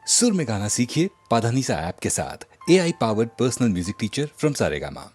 सुर में गाना सीखिए पाधानीसा ऐप के साथ। AI powered personal music teacher from Saregama.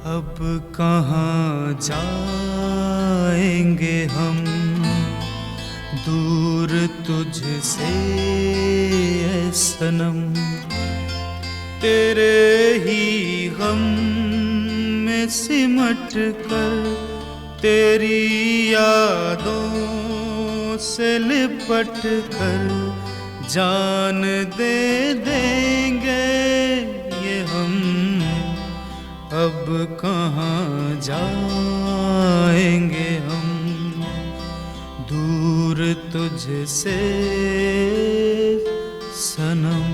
अब कहाँ जाएंगे हम दूर तुझसे ऐ सनम, तेरे ही गम में सिमट कर तेरी यादों से लिपट कर जान दे देंगे ये हम। अब कहाँ जाएंगे हम दूर तुझसे सनम।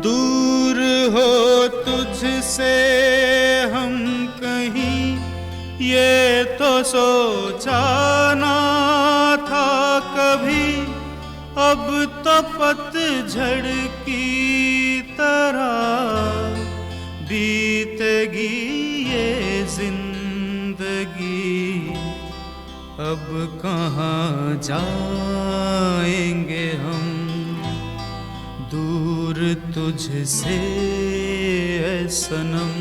दूर हो तुझसे हम कहीं, ये तो सोचा ना था कभी। अब तो पतझड़ की तरह बीतेगी ये जिंदगी। अब कहाँ जाएंगे हम दूर तुझसे ऐ सनम।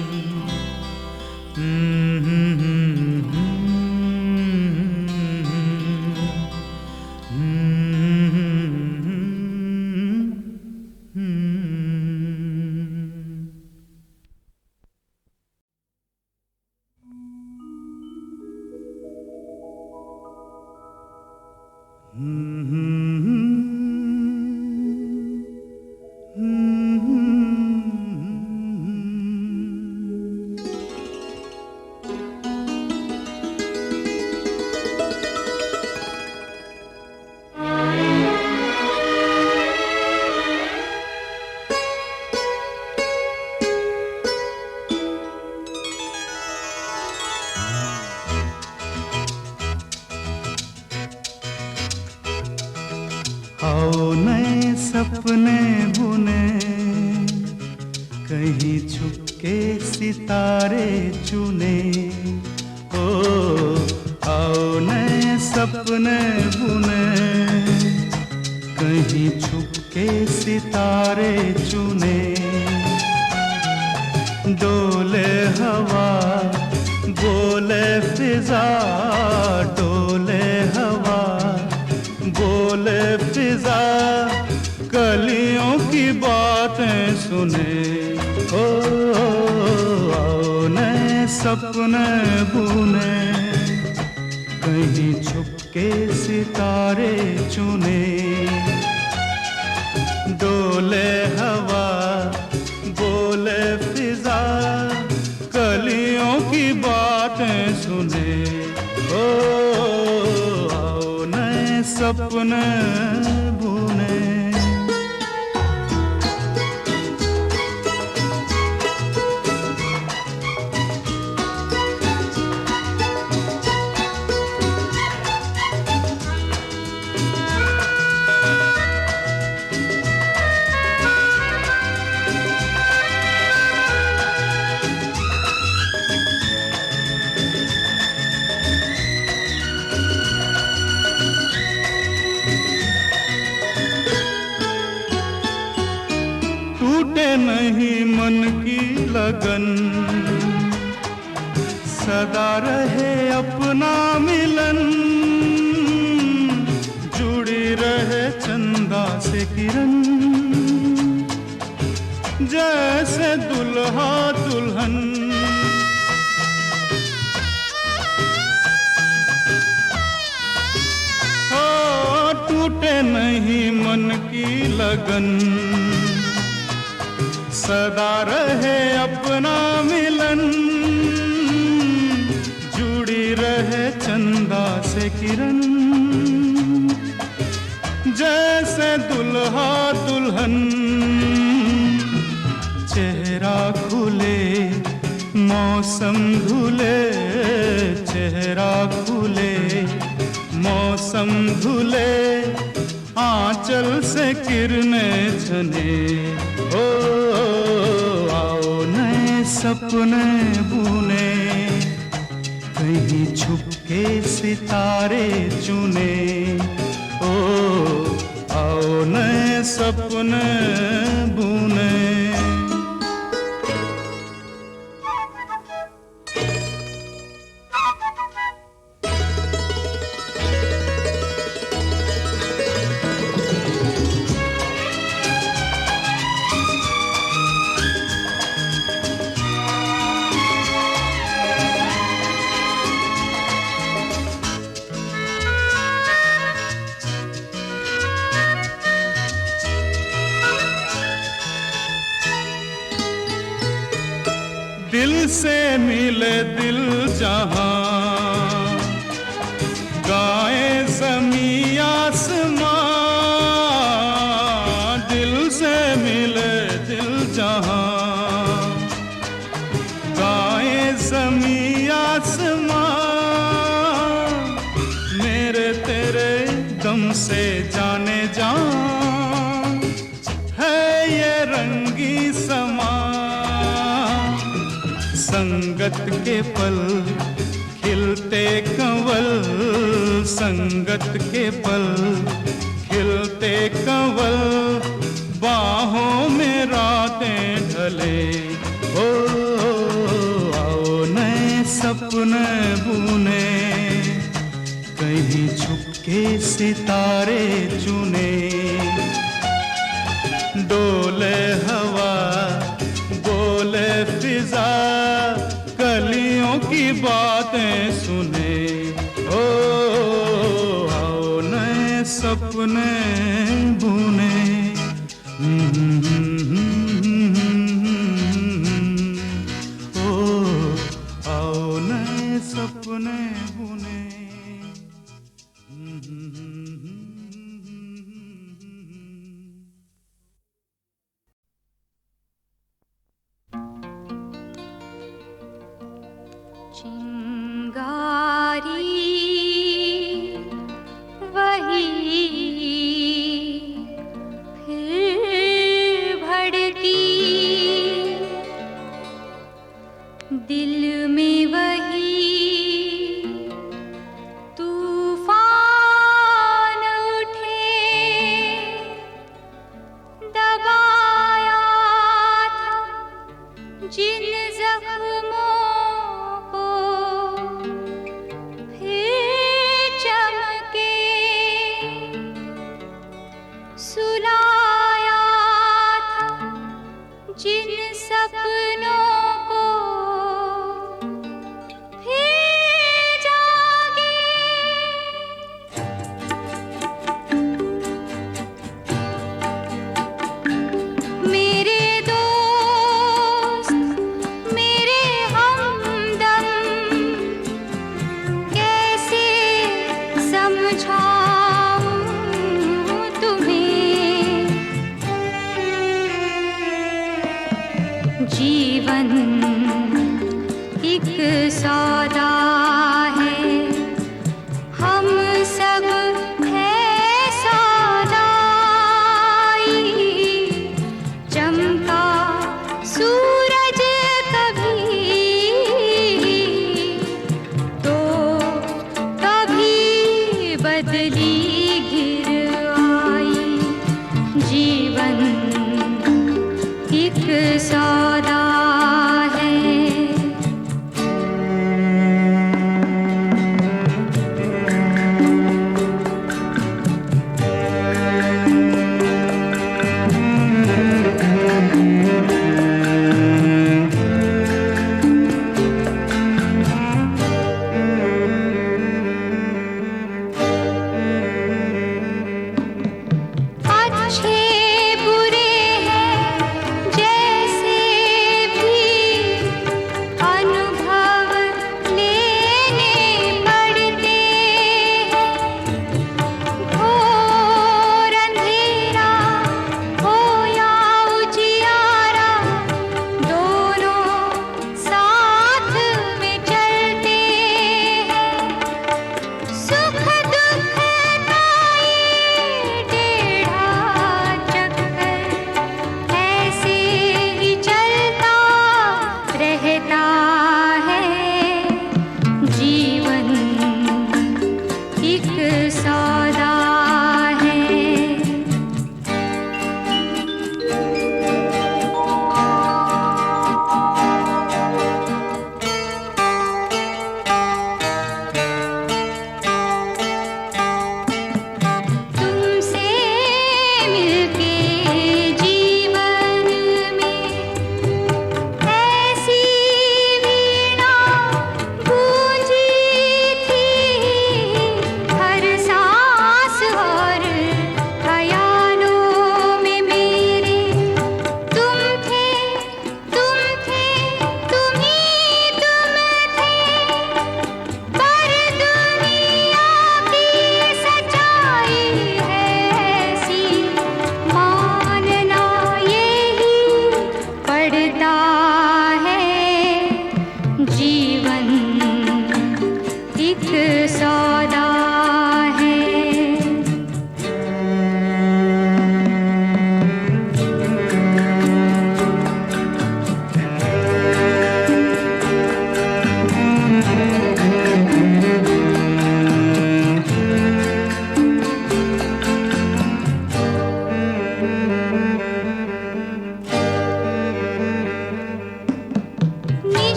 आओ नए सपने बुने, कहीं छुपके सितारे चुने। ओ आओ नए सपने बुने, कहीं छुपके सितारे चुने। डोले हवा बोले फिजा, डोले हवा बोले फिजा, कलियों की बातें सुने। ओ आओ नए सपने बुने, कहीं छुपके सितारे चुने। डोले हवा बोले फिजा, कलियों की बातें सुने। ओ आओ नए सपने बुने। टूटे नहीं मन की लगन, सदा रहे अपना मिलन। जुड़ी रहे चंदा से किरण, जैसे दुल्हा दुल्हन। हो टूटे नहीं मन की लगन, सदा रहे अपना मिलन। जुड़ी रहे चंदा से किरण, जैसे दुल्हा दुल्हन। चेहरा खुले मौसम धुले, चेहरा खुले मौसम धुले। आंचल से किरणें झने। ओ आओ नए सपने बुने, कहीं छुपके सितारे चुने। ओ आओ नए सपने बुने। दिल से मिले दिल जहां, गाए ज़मीं आसमां। दिल से मिले दिल जाने जा है ये रंगी समा। संगत के पल खिलते कंवल, संगत के पल खिलते कंवल, बाहों में रातें ढले। ओ आओ नए सपने बुने, कहीं छुपके सितारे चुने। डोले हवा बोले फिजा, कलियों की बातें सुने। ओ आओ नए सपने बुने। ओ आओ नए सपने बुने। चिंगारी वही फिर भड़की, दिल में वही तूफान उठे। दबाया था जिन जख्मों को, फिर चमके सुलाया था जिन सपनों को, फिर जागे। मेरे दोस्त मेरे हमदम, कैसे समझाऊं तुम्हें। जीवन एक सौदा है, हम सब है सौदाई। चमका सूरज कभी तो कभी बदली घिर आई। जीवन एक सौदा है। अच्छे बुरे हैं जैसे भी अनुभव लेने पड़ते हैं। घोर अंधेरा हो या उजियारा, दोनों साथ में चलते हैं। सुख दुख का ये टेढ़ा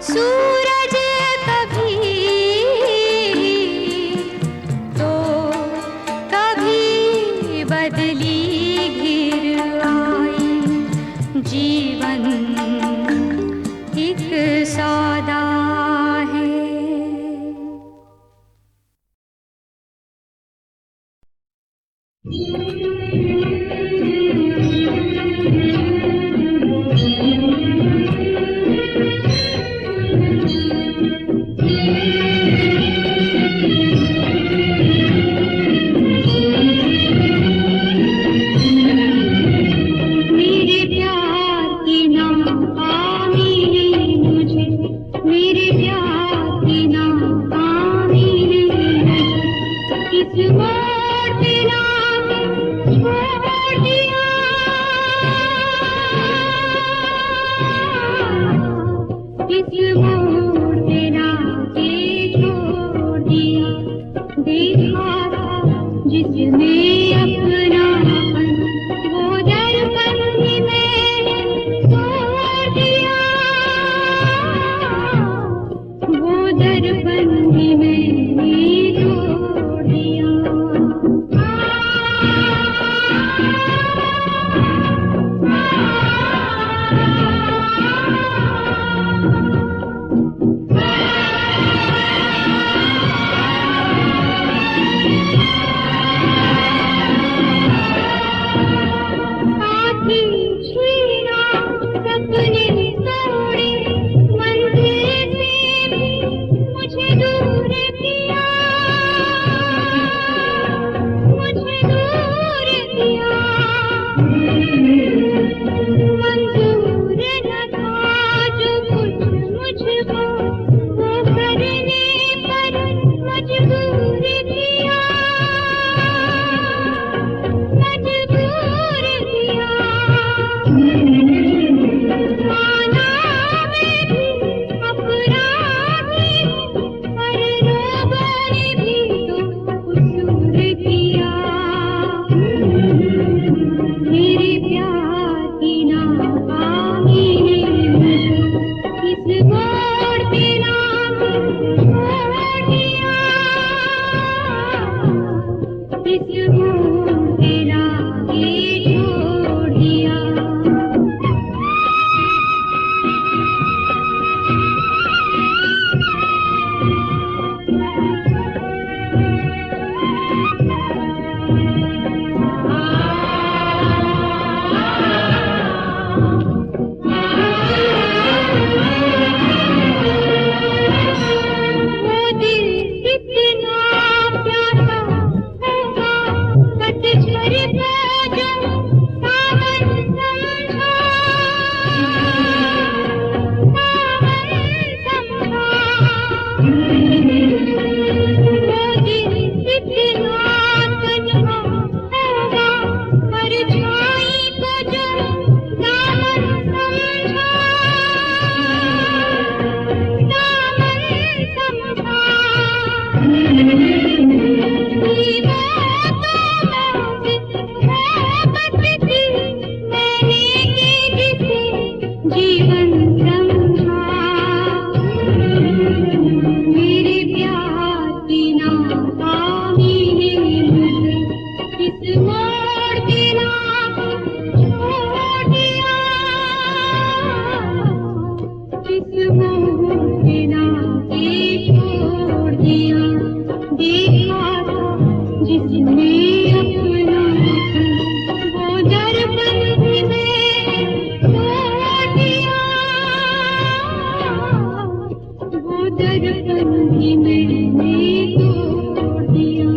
सूरज कभी तो कभी बदली घिर आई। जीवन एक सौदा है। मेरे प्यार की नाकामी ने मुझे, मेरे प्यार की नाकामी ने मुझे किस मोड़ पे लाके छोड़ दिया। किस मोड़ पे लाके छोड़ दिया। देखा था जिसमें अपनापन, वो दर्पण ही मैंने तोड़ दिया। वो दर्पण ही मैंने तोड़ दिया। साथी छीना सपने तोड़े, मंजिल से भी मुझे दूर किया। मुझे दूर किया। मंजूर न था जो कुछ मुझको, वो करने पर मजबूर किया। मजबूर किया। माना मैं भी अपराधी हूँ, पर लोगों ने भी तो कसूर किया। मेरे प्यार की नाकामी ने मुझे किस मोड़ पे लाके छोड़ दिया। किस मोड़ पे लाके छोड़ दिया। वो दिल कितना प्यासा होगा, पतझड़ का जो सावन समझा। सावन समझा। वो दिल कितना तन्हा होगा, परछाई को जो दामन समझा। दामन समझा। दीवार तो मोहब्बत थी मैंने की जिसे जीवन समझा। मेरे प्यार की नाकामी ने मुझे किस मोड़ पे लाके छोड़ दिया। किस मोड़ पे लाके छोड़ दिया। देखा था जिसमें अपनापन, वो दर्पण ही मैंने तोड़ दिया। वो दर्पण ही मैंने तोड़ दिया।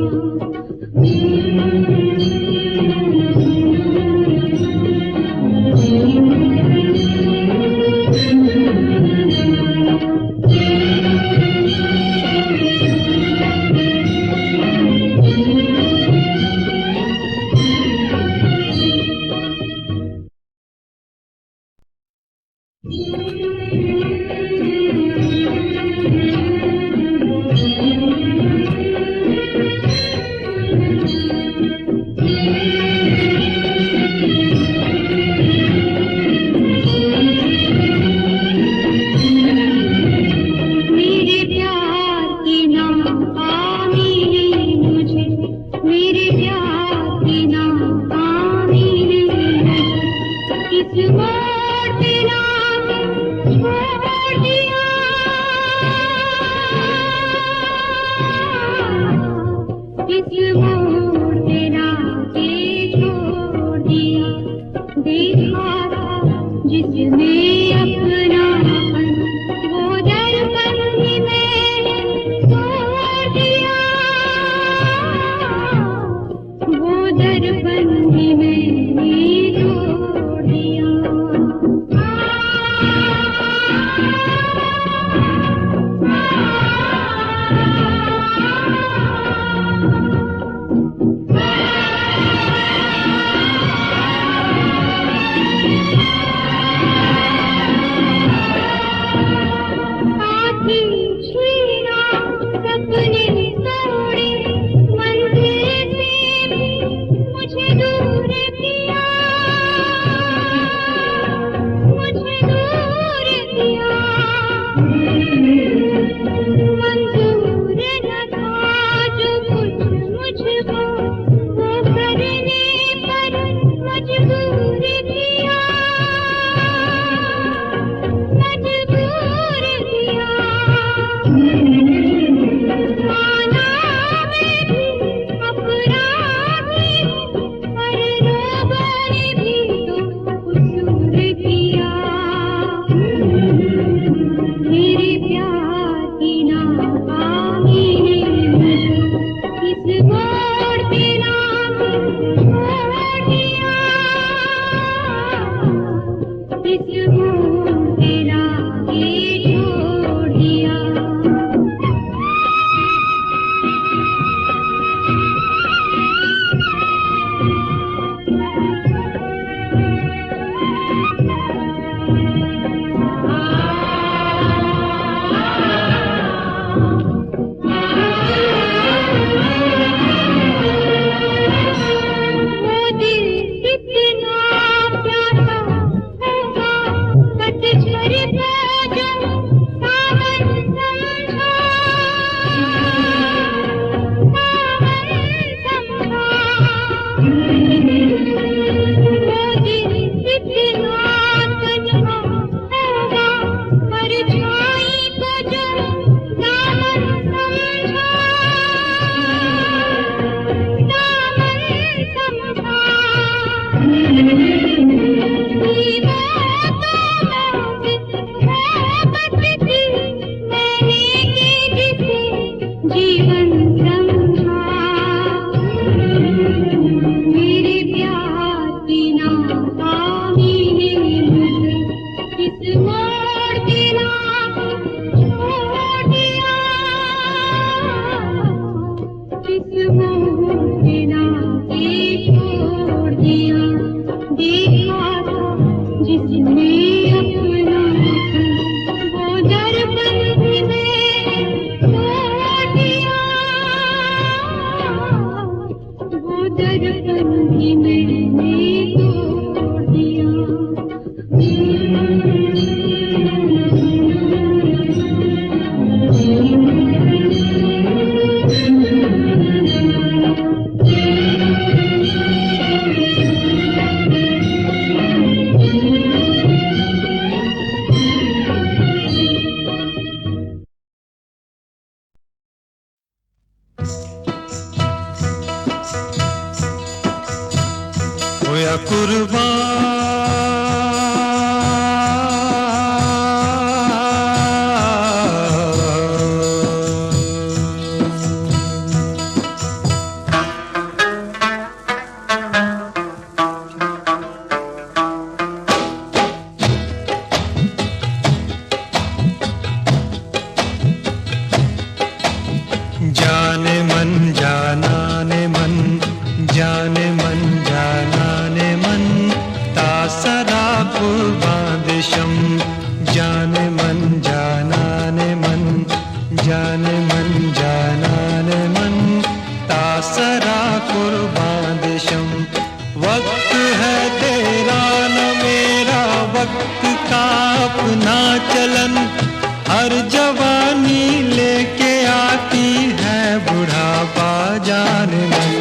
हर जवानी लेके आती है बुढ़ापा, जाने मन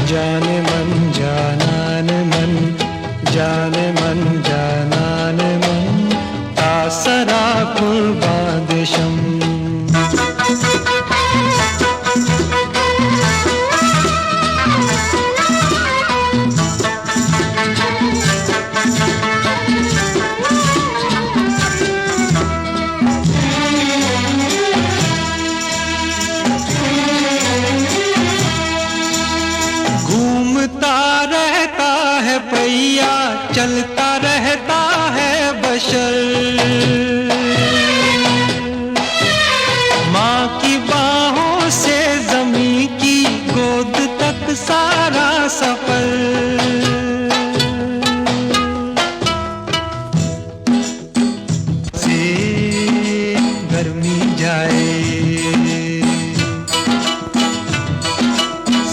जाने मन जानान मन, जाने मन जानान मन, तासरा कुर्बान देशम। पहिया चलता रहता है बशर, माँ की बाहों से ज़मीं की गोद तक सारा सफर। से गर्मी जाए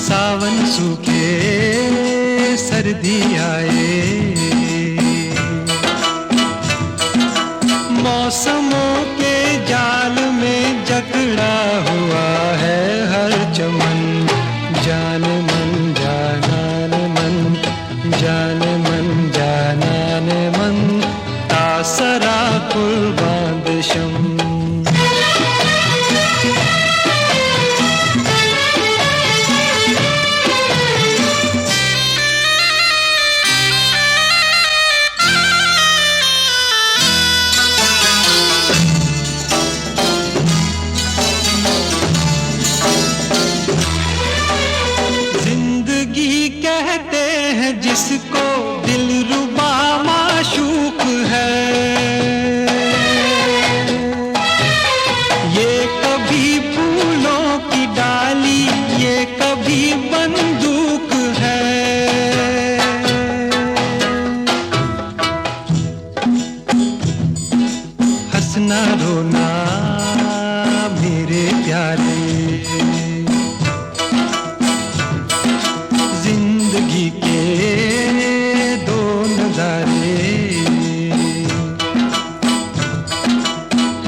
सावन सूखे सर्दी आए, मौसमों के जाल में जकड़ा हुआ है हर चमन, जाने मन जानान मन, जाने मन जानान मन, तासरा कुर्बान देशम। जिसको दिलरुबा माशूक है, ये कभी फूलों की डाली, ये कभी बंदूक है। हंसना रोना मेरे प्यारे, जिंदगी के दो नजारे,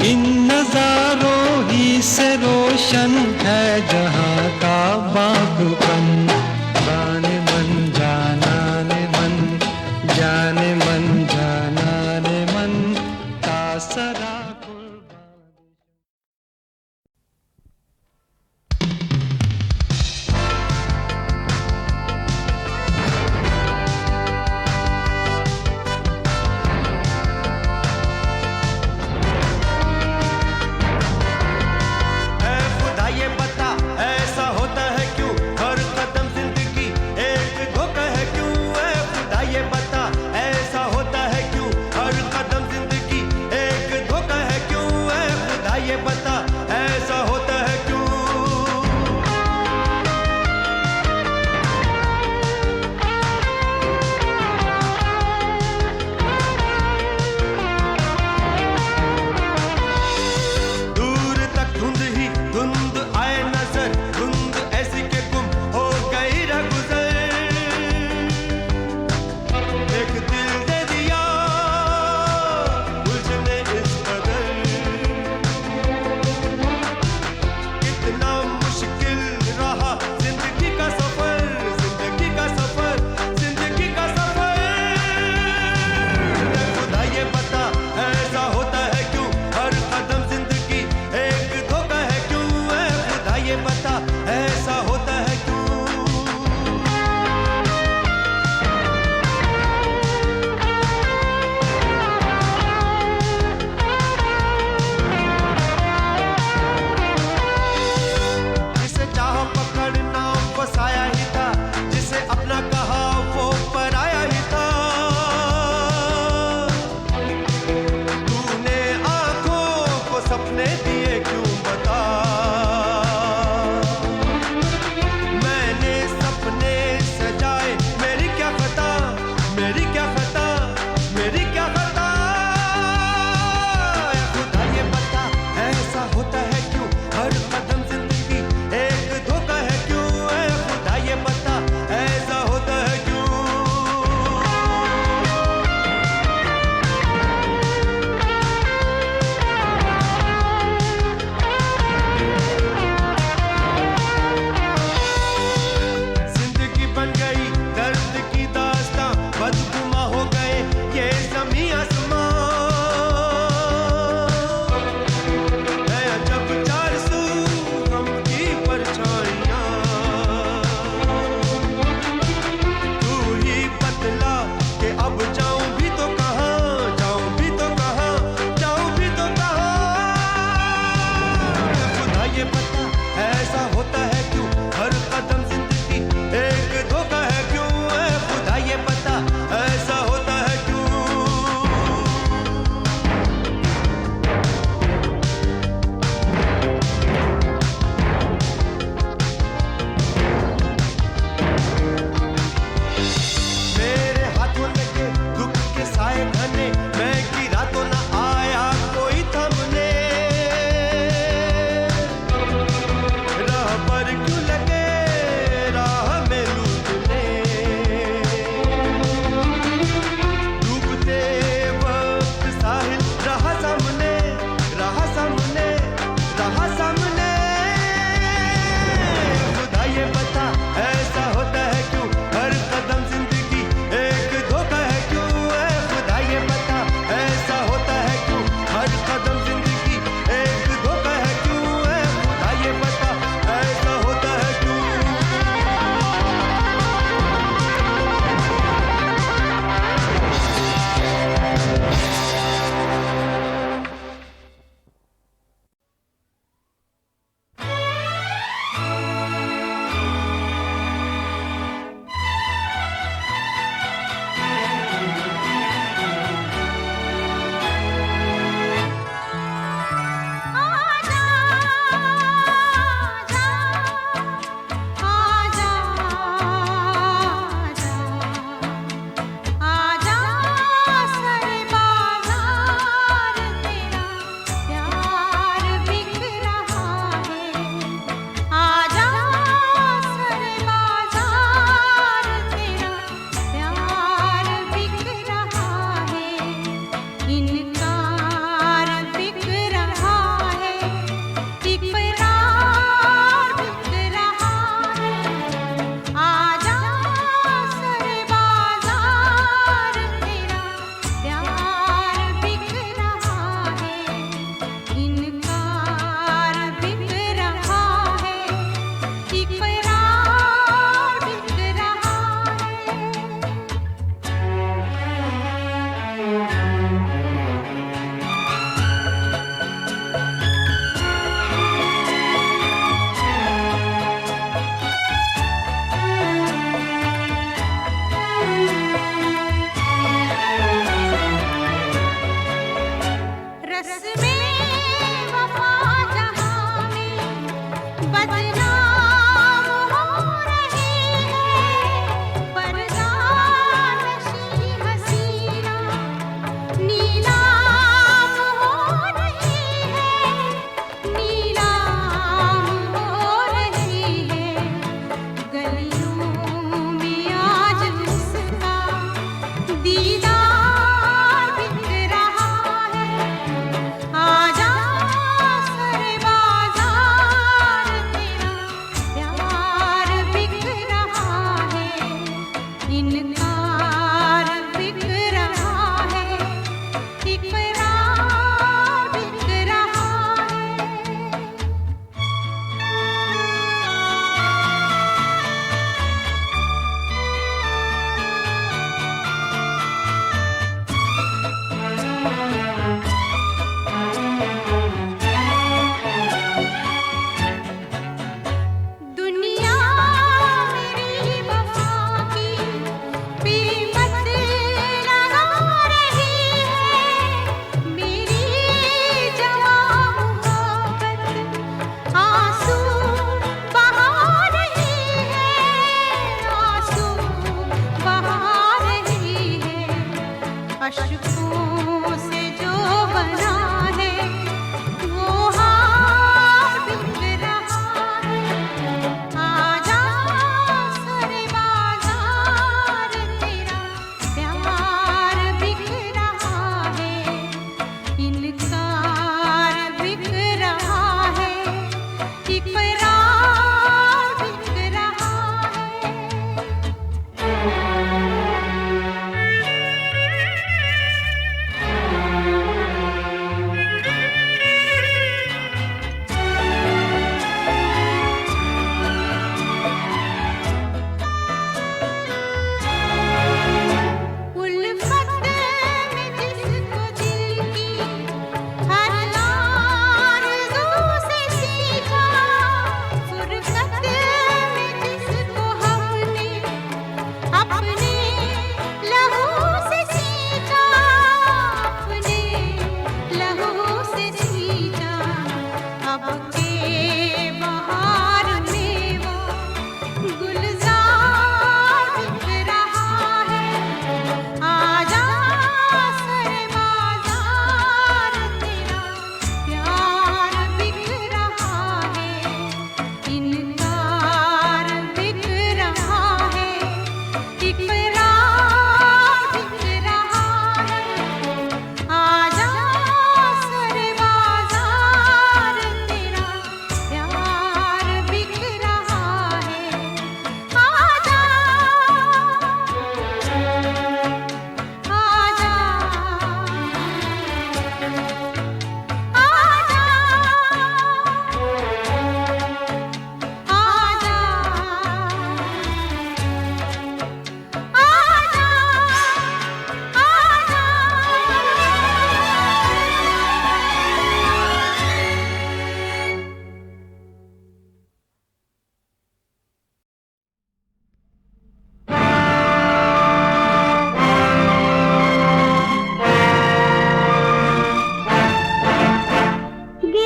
इन नजारों ही से रोशन है जहां का बागपन, जाने मन जानाने मन, जाने मन जानाने मन, तासरा ऐसा होता है क्यों हर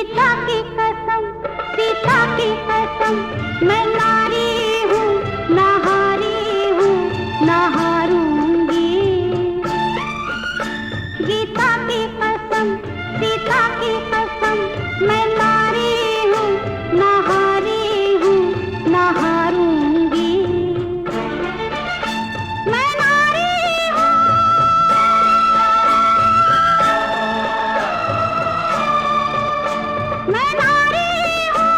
गीता की कसम, सीता की कसम, मैं नारी हूँ, ना हारी हूँ, ना हारूंगी। गीता की कसम, सीता की कसम, मैं नारी हूँ, ना हारी हूँ, ना हारूंगी। मैं नारी हूँ, मैं नारी हूँ।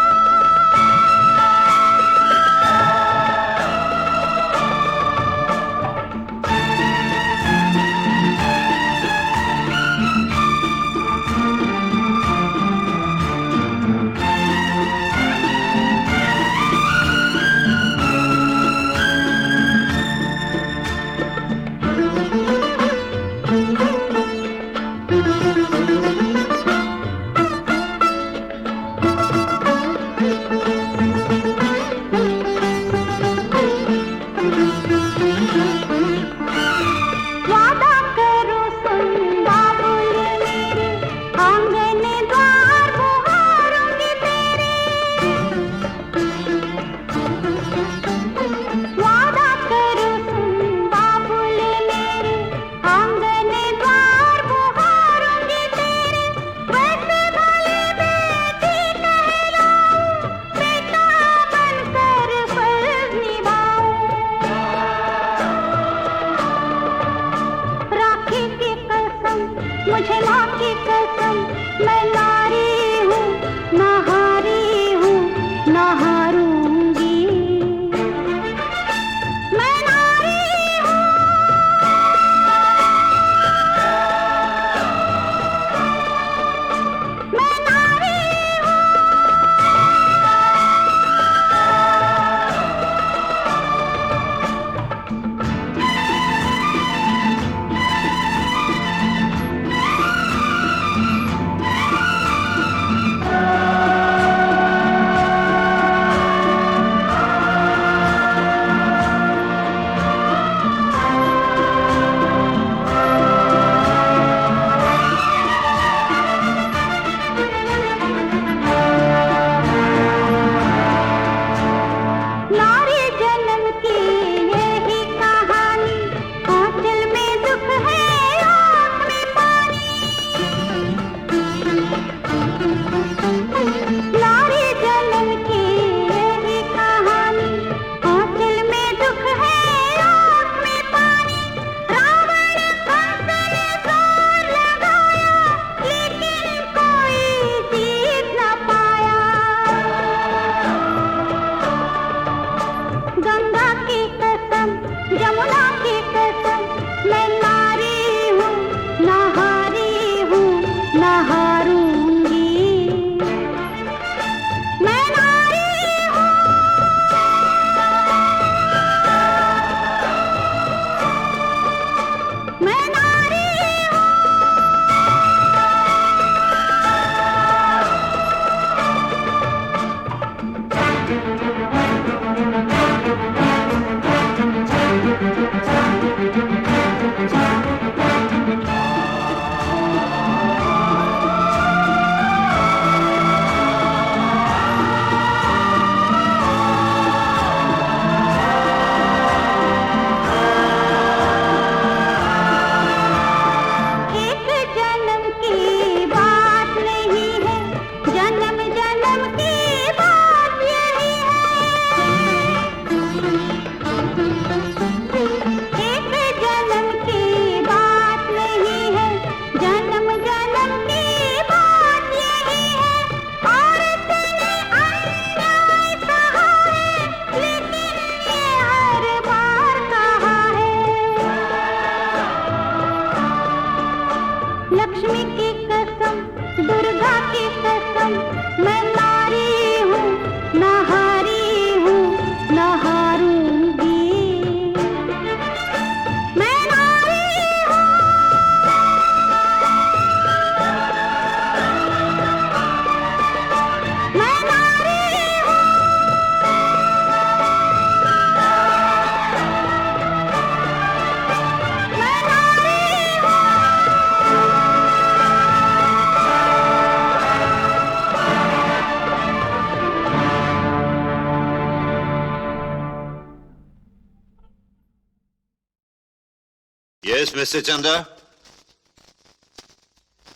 मिस्टर चंद्रा।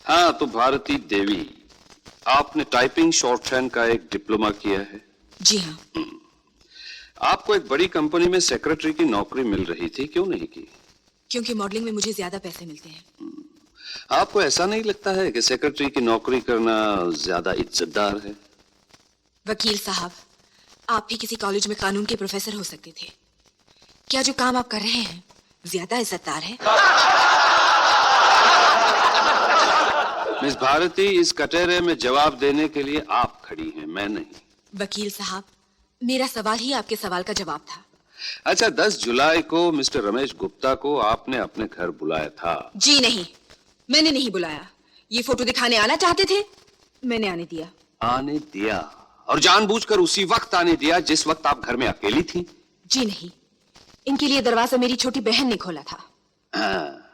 हाँ, तो भारती देवी, आपने टाइपिंग शॉर्ट हैंड का एक डिप्लोमा किया है। जी हाँ। आपको एक बड़ी कंपनी में सेक्रेटरी की नौकरी मिल रही थी, क्यों नहीं की? क्योंकि मॉडलिंग में मुझे ज्यादा पैसे मिलते हैं। आपको ऐसा नहीं लगता है कि सेक्रेटरी की नौकरी करना ज्यादा इज्जतदार है? वकील साहब, आप भी किसी कॉलेज में कानून के प्रोफेसर हो सकते थे। क्या जो काम आप कर रहे हैं ज्यादा इज्जतदार है? मिस भारती, इस कटहरे में जवाब देने के लिए आप खड़ी हैं, मैं नहीं। वकील साहब, मेरा सवाल ही आपके सवाल का जवाब था। अच्छा, 10 जुलाई को मिस्टर रमेश गुप्ता को आपने अपने घर बुलाया था? जी नहीं, मैंने नहीं बुलाया। ये फोटो दिखाने आना चाहते थे, मैंने आने दिया। आने दिया? और जानबूझकर उसी वक्त आने दिया जिस वक्त आप घर में अकेली थी? जी नहीं, इनके लिए दरवाजा मेरी छोटी बहन ने खोला था। हाँ।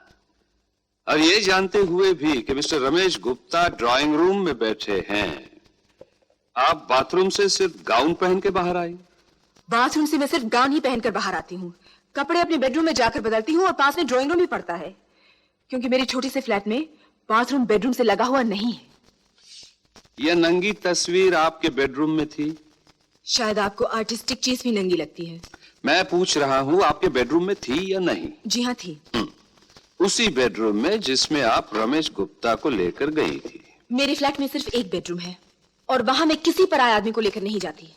और ये जानते हुए भी कि mister Ramesh Gupta drawing room में बैठे हैं, आप बाथरूम से सिर्फ गाउन पहन के बाहर आई? बाथरूम से मैं सिर्फ गाउन ही पहनकर बाहर आती हूँ। कपड़े अपने बेडरूम में जाकर बदलती हूँ और पास में ड्राइंग रूम ही पड़ता है, क्योंकि मेरी छोटी सी फ्लैट में बाथरूम बेडरूम से लगा हुआ नहीं है। यह नंगी तस्वीर आपके बेडरूम में थी? शायद आपको आर्टिस्टिक चीज भी नंगी लगती है। मैं पूछ रहा हूँ, आपके बेडरूम में थी या नहीं? जी हाँ, थी। उसी बेडरूम में जिसमें आप रमेश गुप्ता को लेकर गई थी? मेरे फ्लैट में सिर्फ एक बेडरूम है और वहां मैं किसी पराये आदमी को लेकर नहीं जाती,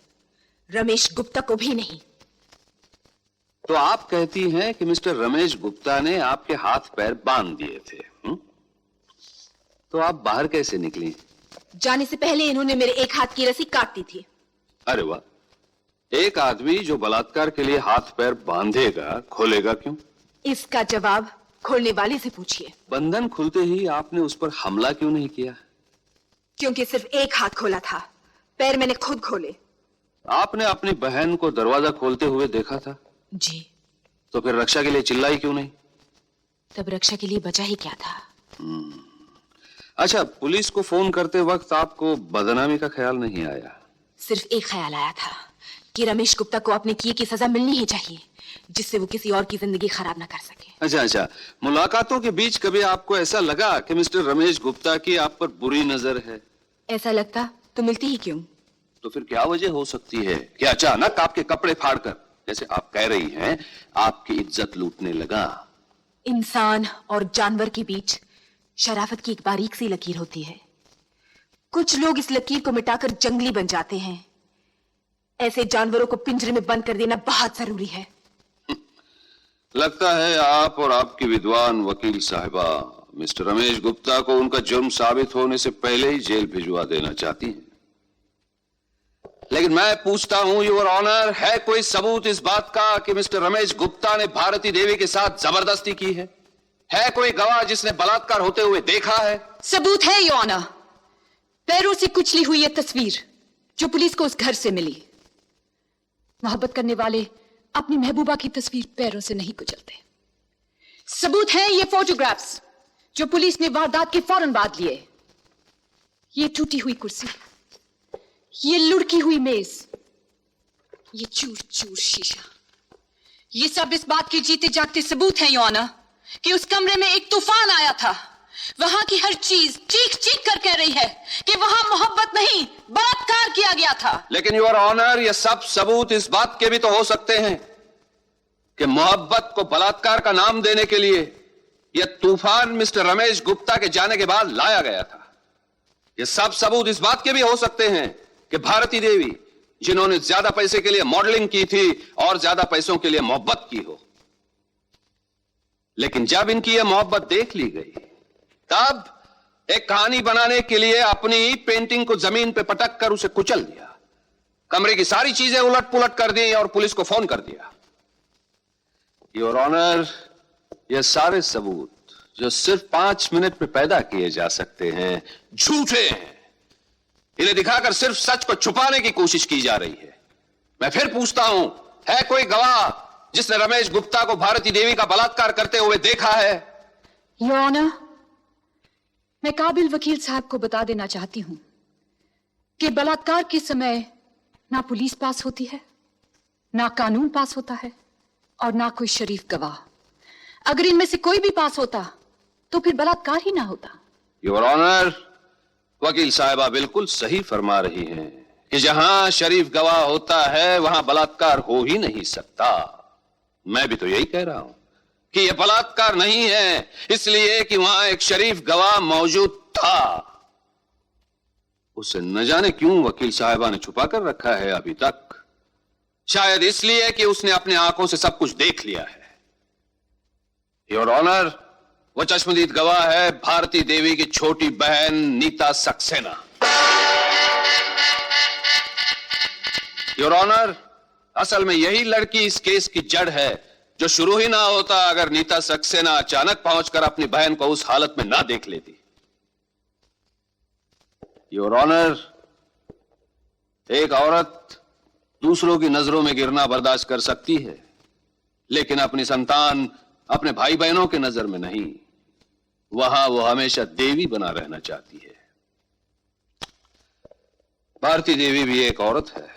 रमेश गुप्ता को भी नहीं। तो आप कहती हैं कि मिस्टर रमेश गुप्ता ने आपके हाथ पैर बांध दिए थे? तो आप बाहर कैसे निकली? जाने से पहले इन्होंने मेरे एक हाथ की रस्सी काट दी थी। अरे वाह, एक आदमी जो बलात्कार के लिए हाथ पैर बांधेगा, खोलेगा क्यों? इसका जवाब खोलने वाले से पूछिए। बंधन खुलते ही आपने उस पर हमला क्यों नहीं किया? क्योंकि सिर्फ एक हाथ खोला था, पैर मैंने खुद खोले। आपने अपनी बहन को दरवाजा खोलते हुए देखा था? जी। तो फिर रक्षा के लिए चिल्लाई क्यों नहीं? तब रक्षा के लिए बचा ही क्या था? अच्छा, पुलिस को फोन करते वक्त आपको बदनामी का ख्याल नहीं आया? सिर्फ एक ख्याल आया था कि रमेश गुप्ता को अपने किए की सजा मिलनी ही चाहिए, जिससे वो किसी और की जिंदगी खराब ना कर सके। अच्छा, मुलाकातों के बीच कभी आपको ऐसा लगा कि मिस्टर रमेश गुप्ता की आप पर बुरी नजर है? ऐसा लगता तो मिलती ही क्यों? तो फिर क्या वजह हो सकती है कि अचानक आपके कपड़े फाड़कर, जैसे आप कह रही हैं, आपकी इज्जत लूटने लगा? इंसान और जानवर के बीच शराफत की एक बारीक सी लकीर होती है। कुछ लोग इस लकीर को मिटाकर जंगली बन जाते हैं। ऐसे जानवरों को पिंजरे में बंद कर देना बहुत जरूरी है। लगता है आप और आपकी विद्वान वकील साहिबा मिस्टर रमेश गुप्ता को उनका जुर्म साबित होने से पहले ही जेल भिजवा देना चाहती हैं। लेकिन मैं पूछता हूं, योर ऑनर, है कोई सबूत इस बात का कि मिस्टर रमेश गुप्ता ने भारती देवी के साथ जबरदस्ती की है? है कोई गवाह जिसने बलात्कार होते हुए देखा है? सबूत है योर ऑनर। पैरों से कुचली हुई यह तस्वीर जो पुलिस को उस घर से मिली। मोहब्बत करने वाले अपनी महबूबा की तस्वीर पैरों से नहीं कुचलते। सबूत है ये फोटोग्राफ्स जो पुलिस ने वारदात के फौरन बाद लिए। ये टूटी हुई कुर्सी, ये लुढ़की हुई मेज, ये चूर चूर शीशा, ये सब इस बात के जीते जागते सबूत है योर ऑनर कि उस कमरे में एक तूफान आया था। वहां की हर चीज चीख चीख कर कह रही है कि वहां मोहब्बत नहीं, बलात्कार किया गया था। लेकिन योर ऑनर, ये सब सबूत इस बात के भी तो हो सकते हैं कि मोहब्बत को बलात्कार का नाम देने के लिए यह तूफान मिस्टर रमेश गुप्ता के जाने के बाद लाया गया था। ये सब सबूत इस बात के भी हो सकते हैं कि भारती देवी, जिन्होंने ज्यादा पैसे के लिए मॉडलिंग की थी और ज्यादा पैसों के लिए मोहब्बत की हो, लेकिन जब इनकी यह मोहब्बत देख ली गई, तब एक कहानी बनाने के लिए अपनी पेंटिंग को जमीन पर पटक कर उसे कुचल दिया, कमरे की सारी चीजें उलट पुलट कर दी और पुलिस को फोन कर दिया। योर ऑनर, ये सारे सबूत जो सिर्फ 5 मिनट में पैदा किए जा सकते हैं, झूठे हैं। इन्हें दिखाकर सिर्फ सच को छुपाने की कोशिश की जा रही है। मैं फिर पूछता हूं, है कोई गवाह जिसने रमेश गुप्ता को भारती देवी का बलात्कार करते हुए देखा है? योर ऑनर, मैं काबिल वकील साहब को बता देना चाहती हूं कि बलात्कार के समय ना पुलिस पास होती है, ना कानून पास होता है और ना कोई शरीफ गवाह। अगर इनमें से कोई भी पास होता तो फिर बलात्कार ही ना होता। योर ऑनर, वकील साहिबा बिल्कुल सही फरमा रही हैं कि जहां शरीफ गवाह होता है वहां बलात्कार हो ही नहीं सकता। मैं भी तो यही कह रहा हूं कि यह बलात्कार नहीं है, इसलिए कि वहां एक शरीफ गवाह मौजूद था। उसे न जाने क्यों वकील साहिबा ने छुपा कर रखा है अभी तक। शायद इसलिए कि उसने अपने आंखों से सब कुछ देख लिया है। योर ऑनर, वो चश्मदीद गवाह है भारती देवी की छोटी बहन नीता सक्सेना। योर ऑनर, असल में यही लड़की इस केस की जड़ है, जो शुरू ही ना होता अगर नीता सक्सेना अचानक पहुंचकर अपनी बहन को उस हालत में ना देख लेती। योर ऑनर, एक औरत दूसरों की नजरों में गिरना बर्दाश्त कर सकती है, लेकिन अपनी संतान, अपने भाई बहनों के नजर में नहीं। वहां वो हमेशा देवी बना रहना चाहती है। भारती देवी भी एक औरत है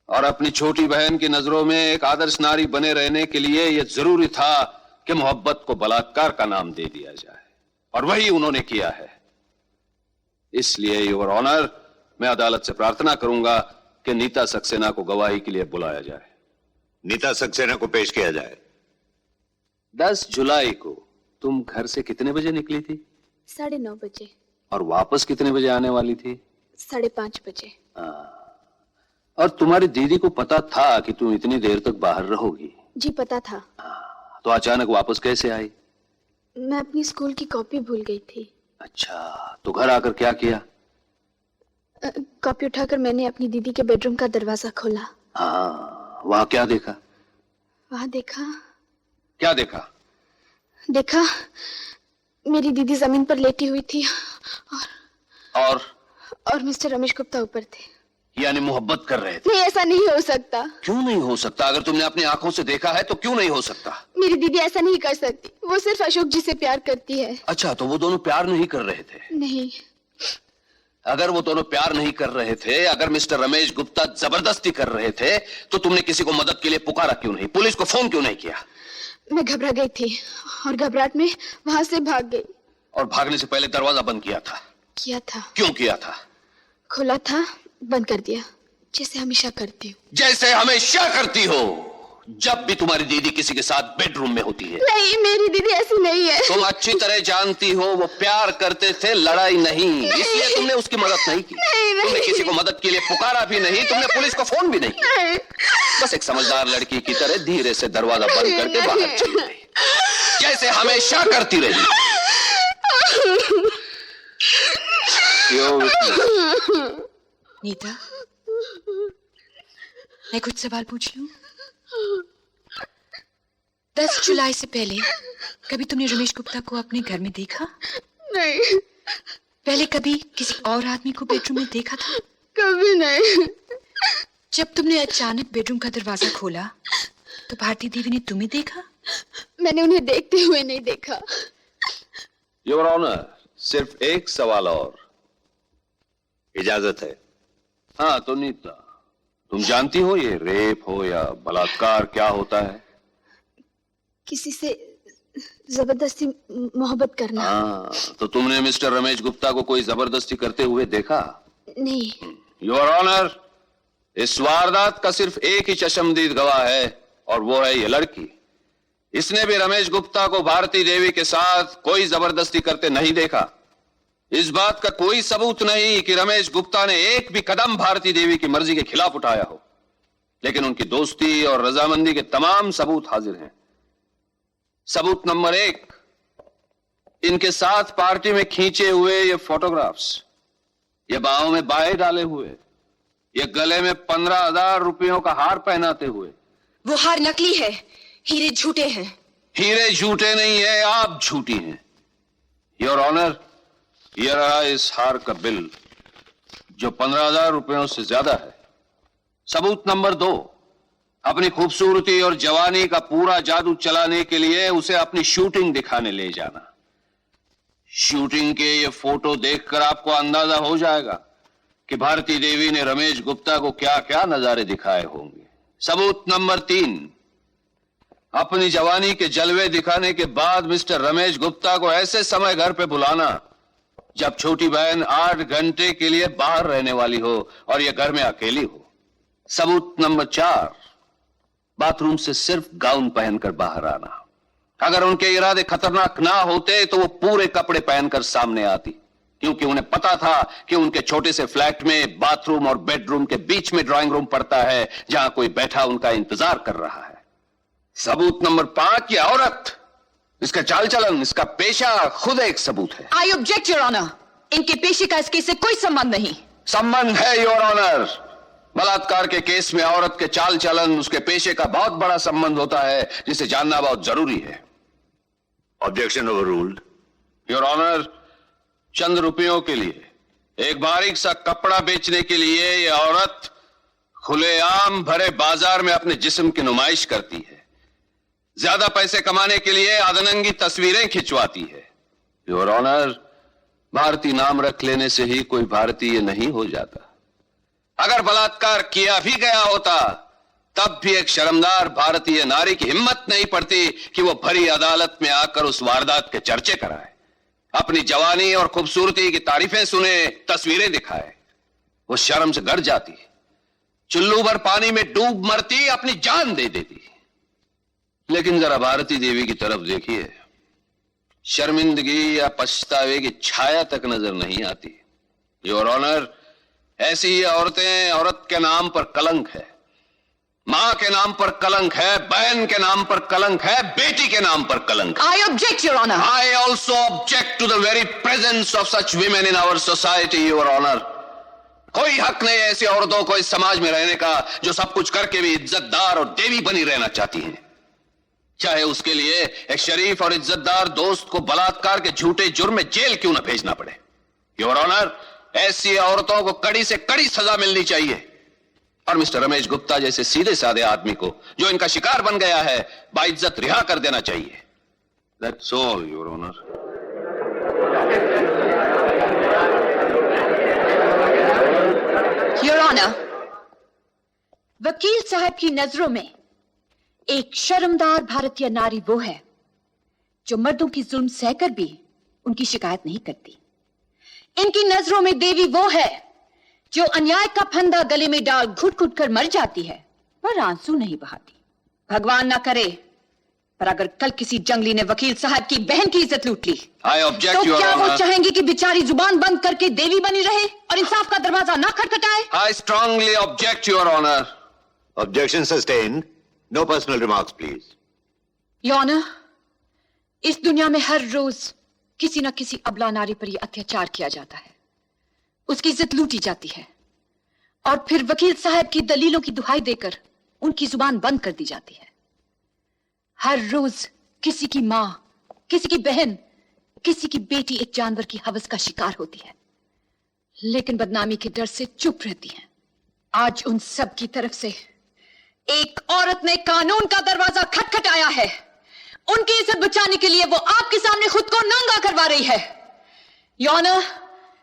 और अपनी छोटी बहन की नजरों में एक आदर्श नारी बने रहने के लिए यह जरूरी था कि मोहब्बत को बलात्कार का नाम दे दिया जाए, और वही उन्होंने किया है। इसलिए योर ऑनर, मैं अदालत से प्रार्थना करूंगा कि नीता सक्सेना को गवाही के लिए बुलाया जाए। नीता सक्सेना को पेश किया जाए। 10 जुलाई को तुम घर से कितने बजे निकली थी? 9:30 बजे। और वापस कितने बजे आने वाली थी? 5:30 बजे। और तुम्हारी दीदी को पता था कि तुम इतनी देर तक बाहर रहोगी? जी पता था। तो अचानक वापस कैसे आई? मैं अपनी स्कूल की कॉपी भूल गई थी। अच्छा, तो घर आकर क्या किया? कॉपी उठाकर मैंने अपनी दीदी के बेडरूम का दरवाजा खोला। हाँ, वहां क्या देखा? वहां देखा। क्या देखा? देखा मेरी दीदी जमीन पर लेटी हुई थी और मिस्टर रमेश गुप्ता ऊपर थे। यानी मोहब्बत कर रहे थे? नहीं, ऐसा नहीं हो सकता। क्यों नहीं हो सकता? अगर तुमने अपनी आंखों से देखा है तो क्यों नहीं हो सकता? मेरी दीदी ऐसा नहीं कर सकती, वो सिर्फ अशोक जी से प्यार करती है। अच्छा, तो वो दोनों प्यार नहीं कर रहे थे? नहीं। अगर वो दोनों प्यार नहीं कर रहे थे, अगर मिस्टर रमेश गुप्ता जबरदस्ती कर रहे थे, तो तुमने किसी को मदद के लिए पुकारा क्यों नहीं? पुलिस को फोन क्यों नहीं किया? मैं घबरा गई थी और घबराहट में वहां से भाग गई। और भागने से पहले दरवाजा बंद किया था? किया था। क्यों किया था? खुला था, बंद कर दिया, जैसे हमेशा करती हूँ। जैसे हमेशा करती हो जब भी तुम्हारी दीदी किसी के साथ बेडरूम में होती है? नहीं, मेरी दीदी ऐसी नहीं है। तुम अच्छी तरह जानती हो वो प्यार करते थे, लड़ाई नहीं। इसलिए तुमने उसकी मदद नहीं की। तुमने किसी को मदद के लिए पुकारा भी नहीं, तुमने पुलिस को फोन भी नहीं किया। बस एक समझदार लड़की की तरह धीरे से दरवाजा बंद करके बाहर चली गई, जैसे हमेशा करती रही। नीता, मैं कुछ सवाल पूछ लूं? 10 जुलाई से पहले कभी तुमने रमेश गुप्ता को अपने घर में देखा? नहीं। पहले कभी किसी और आदमी को बेडरूम में देखा था? कभी नहीं। जब तुमने अचानक बेडरूम का दरवाजा खोला तो भारती देवी ने तुम्हें देखा? मैंने उन्हें देखते हुए नहीं देखा। योर ऑनर, सिर्फ एक सवाल और। इजाजत है? हाँ, तो नीता, तुम जानती हो ये रेप हो या बलात्कार क्या होता है? किसी से जबरदस्ती मोहब्बत करना। हाँ, तो तुमने मिस्टर रमेश गुप्ता को कोई जबरदस्ती करते हुए देखा? नहीं। योर ऑनर, इस वारदात का सिर्फ एक ही चश्मदीद गवाह है और वो है ये लड़की। इसने भी रमेश गुप्ता को भारती देवी के साथ कोई जबरदस्ती करते नहीं देखा। इस बात का कोई सबूत नहीं कि रमेश गुप्ता ने एक भी कदम भारती देवी की मर्जी के खिलाफ उठाया हो, लेकिन उनकी दोस्ती और रजामंदी के तमाम सबूत हाजिर हैं। सबूत नंबर 1, इनके साथ पार्टी में खींचे हुए ये फोटोग्राफ्स, ये बाहों में बाएं डाले हुए, ये गले में 15,000 रुपयों का हार पहनाते हुए। वो हार नकली है, हीरे झूठे हैं। हीरे झूठे नहीं है, आप झूठी हैं। योर ऑनर, यह रहा इस हार का बिल जो 15,000 रुपयों से ज्यादा है। सबूत नंबर 2, अपनी खूबसूरती और जवानी का पूरा जादू चलाने के लिए उसे अपनी शूटिंग दिखाने ले जाना। शूटिंग के ये फोटो देखकर आपको अंदाजा हो जाएगा कि भारती देवी ने रमेश गुप्ता को क्या क्या नजारे दिखाए होंगे। सबूत नंबर 3, अपनी जवानी के जलवे दिखाने के बाद मिस्टर रमेश गुप्ता को ऐसे समय घर पे बुलाना जब छोटी बहन 8 घंटे के लिए बाहर रहने वाली हो और यह घर में अकेली हो। सबूत नंबर 4, बाथरूम से सिर्फ गाउन पहनकर बाहर आना। अगर उनके इरादे खतरनाक ना होते तो वो पूरे कपड़े पहनकर सामने आती, क्योंकि उन्हें पता था कि उनके छोटे से फ्लैट में बाथरूम और बेडरूम के बीच में ड्राइंग रूम पड़ता है, जहां कोई बैठा उनका इंतजार कर रहा है। सबूत नंबर 5, ये औरत, इसका चाल चलन, इसका पेशा खुद एक सबूत है। आई ऑब्जेक्ट योर ऑनर, इनके पेशे का इसके से कोई संबंध नहीं। संबंध है योर ऑनर। बलात्कार के केस में औरत के चाल चलन, उसके पेशे का बहुत बड़ा संबंध होता है, जिसे जानना बहुत जरूरी है। Objection overruled. योर ऑनर, चंद रुपयों के लिए एक बारीक सा कपड़ा बेचने के लिए यह औरत खुलेआम भरे बाजार में अपने जिस्म की नुमाइश करती है। ज्यादा पैसे कमाने के लिए अदनंगी तस्वीरें खिंचवाती है। योर ऑनर, भारतीय नाम रख लेने से ही कोई भारतीय नहीं हो जाता। अगर बलात्कार किया भी गया होता तब भी एक शर्मदार भारतीय नारी की हिम्मत नहीं पड़ती कि वो भरी अदालत में आकर उस वारदात के चर्चे कराए, अपनी जवानी और खूबसूरती की तारीफें सुने, तस्वीरें दिखाए। वो शर्म से गड़ जाती, चुल्लू भर पानी में डूब मरती, अपनी जान दे देती। लेकिन जरा भारती देवी की तरफ देखिए, शर्मिंदगी या पछतावे की छाया तक नजर नहीं आती। योर ऑनर, ऐसी ही औरतें, औरत के नाम पर कलंक है, मां के नाम पर कलंक है, बहन के नाम पर कलंक है, बेटी के नाम पर कलंक। I object your honour. I also object to the very presence of such women in our society, your honor. कोई हक नहीं है ऐसी औरतों को इस समाज में रहने का जो सब कुछ करके भी इज्जतदार और देवी बनी रहना चाहती हैं, चाहे उसके लिए एक शरीफ और इज्जतदार दोस्त को बलात्कार के झूठे जुर्म में जेल क्यों न भेजना पड़े। योर ऑनर, ऐसी औरतों को कड़ी से कड़ी सजा मिलनी चाहिए और मिस्टर रमेश गुप्ता जैसे सीधे साधे आदमी को जो इनका शिकार बन गया है, बाइज्जत रिहा कर देना चाहिए। That's all, your honor. Your honour, वकील साहब की नजरों में एक शर्मदार भारतीय नारी वो है जो मर्दों की जुल्म सहकर भी उनकी शिकायत नहीं करती। इनकी नजरों में देवी वो है जो अन्याय का फंदा गले में डाल घुट घुट कर मर जाती है पर आंसू नहीं बहाती। भगवान ना करे पर अगर कल किसी जंगली ने वकील साहब की बहन की इज्जत लूट ली I object, तो your क्या वो honor. चाहेंगे कि बेचारी जुबान बंद करके देवी बनी रहे और इंसाफ का दरवाजा ना खटखटाए? I strongly object, your honor. Objection sustained. No personal remarks, please. Your honour, इस दुनिया में हर रोज किसी न किसी अबला नारी पर यह अत्याचार किया जाता है, उसकी इज्जत लूटी जाती है और फिर वकील साहब की दलीलों की दुहाई देकर उनकी जुबान बंद कर दी जाती है। हर रोज किसी की मां, किसी की बहन, किसी की बेटी एक जानवर की हवस का शिकार होती है, लेकिन बदनामी के डर से चुप रहती है। आज उन सब की तरफ से एक औरत ने कानून का दरवाजा खटखटाया है। उनकी इज्जत बचाने के लिए वो आपके सामने खुद को नंगा करवा रही है। योर ऑनर,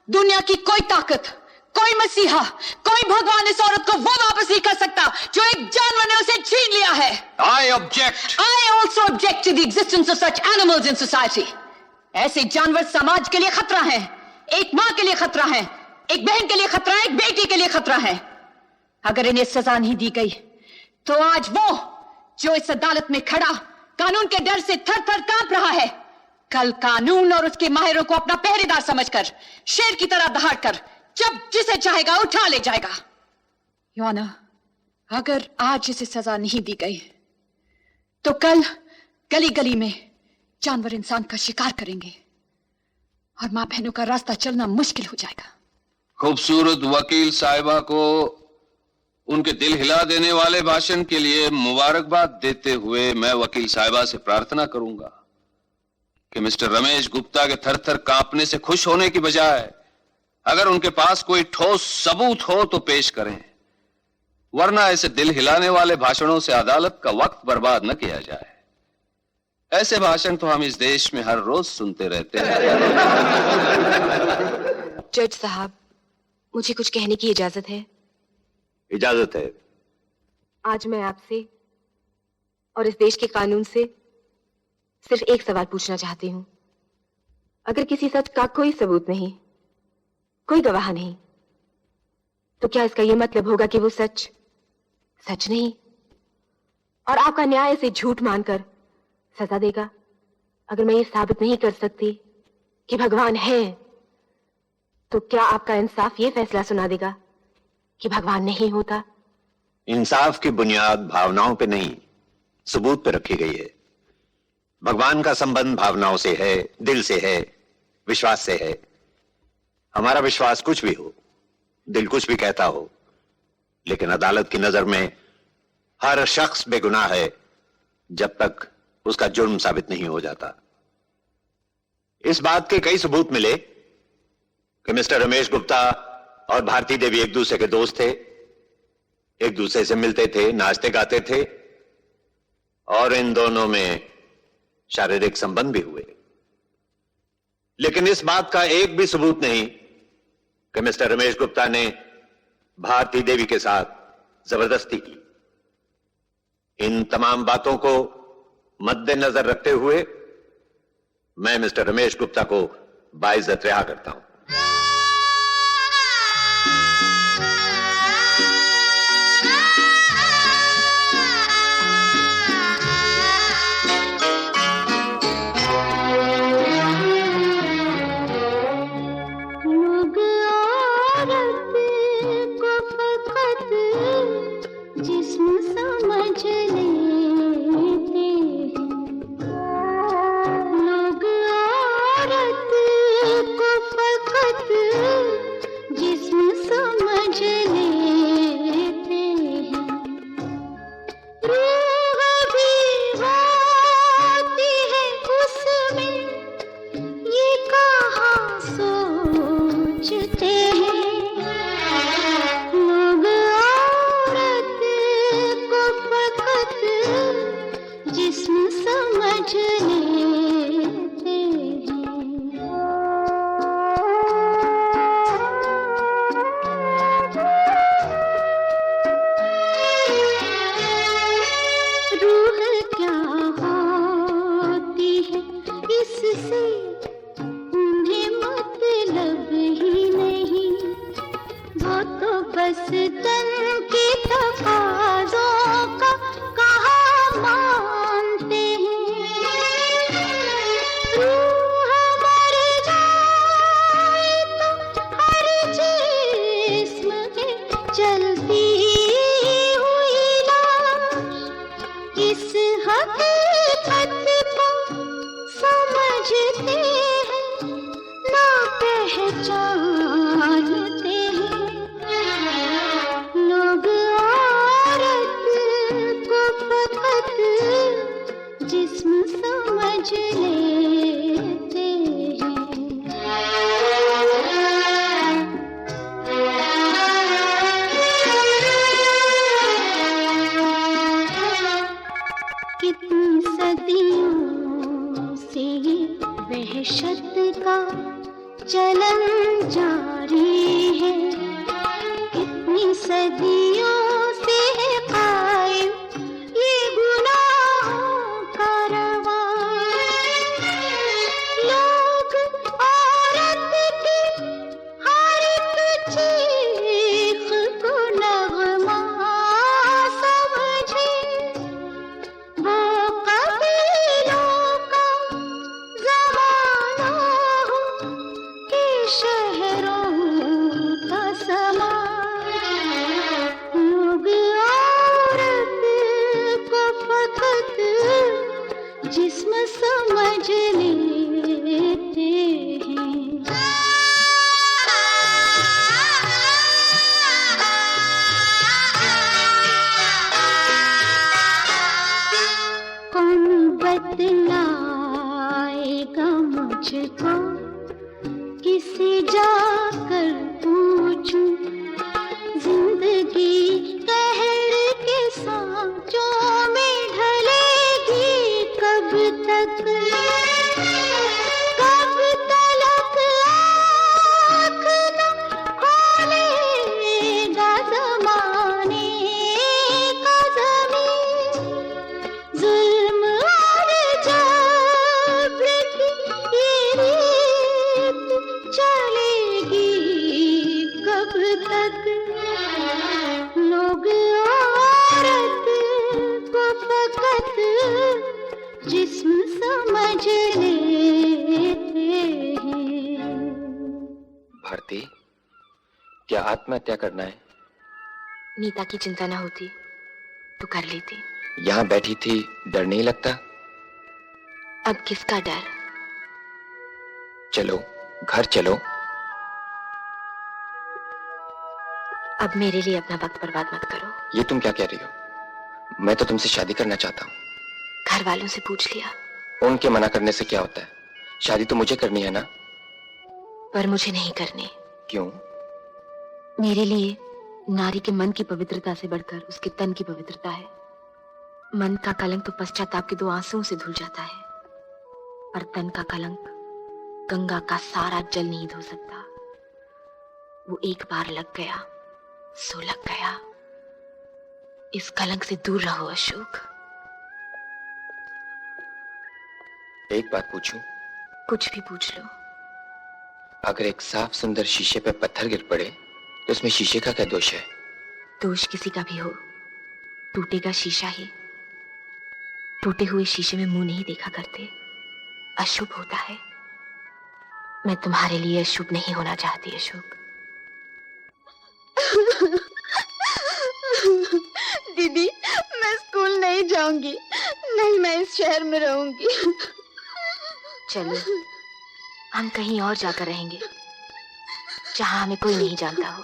दुनिया की कोई ताकत, कोई मसीहा, कोई भगवान इस औरत को वो वापस नहीं कर सकता जो एक जानवर ने उसे छीन लिया है। I object. I also object to the existence of such animals in society. ऐसे जानवर समाज के लिए खतरा हैं, एक मां के लिए खतरा है, एक बहन के लिए खतरा है, एक बेटी के लिए खतरा है। अगर इन्हें सजा नहीं दी गई तो आज वो जो इस अदालत में खड़ा कानून के डर से थर थर कांप रहा है, कल कानून और उसके माहिरों को अपना पहरेदार समझकर शेर की तरह दहाड़कर जब जिसे चाहेगा उठा ले जाएगा। योर ऑनर, अगर आज इसे सजा नहीं दी गई तो कल गली गली में जानवर इंसान का शिकार करेंगे और मां बहनों का रास्ता चलना मुश्किल हो जाएगा। खूबसूरत वकील साहिबा को उनके दिल हिला देने वाले भाषण के लिए मुबारकबाद देते हुए मैं वकील साहिबा से प्रार्थना करूंगा कि मिस्टर रमेश गुप्ता के थर थर कांपने से खुश होने की बजाय अगर उनके पास कोई ठोस सबूत हो तो पेश करें, वरना ऐसे दिल हिलाने वाले भाषणों से अदालत का वक्त बर्बाद न किया जाए। ऐसे भाषण तो हम इस देश में हर रोज सुनते रहते हैं। जज साहब, मुझे कुछ कहने की इजाजत है? इजाजत है। आज मैं आपसे और इस देश के कानून से सिर्फ एक सवाल पूछना चाहती हूँ। अगर किसी सच का कोई सबूत नहीं, कोई गवाह नहीं, तो क्या इसका यह मतलब होगा कि वो सच सच नहीं और आपका न्याय इसे झूठ मानकर सजा देगा? अगर मैं ये साबित नहीं कर सकती कि भगवान है, तो क्या आपका इंसाफ ये फैसला सुना देगा कि भगवान नहीं होता? इंसाफ की बुनियाद भावनाओं पे नहीं, सबूत पे रखी गई है। भगवान का संबंध भावनाओं से है, दिल से है, विश्वास से है। हमारा विश्वास कुछ भी हो, दिल कुछ भी कहता हो, लेकिन अदालत की नजर में हर शख्स बेगुनाह है जब तक उसका जुर्म साबित नहीं हो जाता। इस बात के कई सबूत मिले कि मिस्टर रमेश गुप्ता और भारती देवी एक दूसरे के दोस्त थे, एक दूसरे से मिलते थे, नाचते गाते थे और इन दोनों में शारीरिक संबंध भी हुए। लेकिन इस बात का एक भी सबूत नहीं कि मिस्टर रमेश गुप्ता ने भारती देवी के साथ जबरदस्ती की। इन तमाम बातों को मद्देनजर रखते हुए मैं मिस्टर रमेश गुप्ता को बाइज्जत रिहा करता हूं। आत्महत्या करना है? नीता की चिंता ना होती तो कर लेती। यहाँ बैठी थी, डर नहीं लगता? अब किसका डर? चलो, घर चलो। अब मेरे लिए अपना वक्त बर्बाद मत करो। ये तुम क्या कह रही हो? मैं तो तुमसे शादी करना चाहता हूँ। घर वालों से पूछ लिया? उनके मना करने से क्या होता है? शादी तो मुझे करनी है ना? पर मुझे नहीं करनी। क्यों? मेरे लिए नारी के मन की पवित्रता से बढ़कर उसके तन की पवित्रता है। मन का कलंक तो पश्चाताप के 2 आंसुओं से धुल जाता है, पर तन का कलंक गंगा का सारा जल नहीं धो सकता। वो एक बार लग गया सो लग गया। इस कलंक से दूर रहो अशोक। एक बात पूछूं? कुछ भी पूछ लो। अगर एक साफ सुंदर शीशे पे पत्थर गिर पड़े तो उसमें शीशे का क्या दोष है? दोष किसी का भी हो, टूटेगा शीशा ही। टूटे हुए शीशे में मुंह नहीं देखा करते, अशुभ होता है। मैं तुम्हारे लिए अशुभ नहीं होना चाहती अशोक। दीदी, मैं स्कूल नहीं जाऊंगी, नहीं मैं इस शहर में रहूंगी। चलो, हम कहीं और जाकर रहेंगे जहां हमें कोई नहीं जानता हो।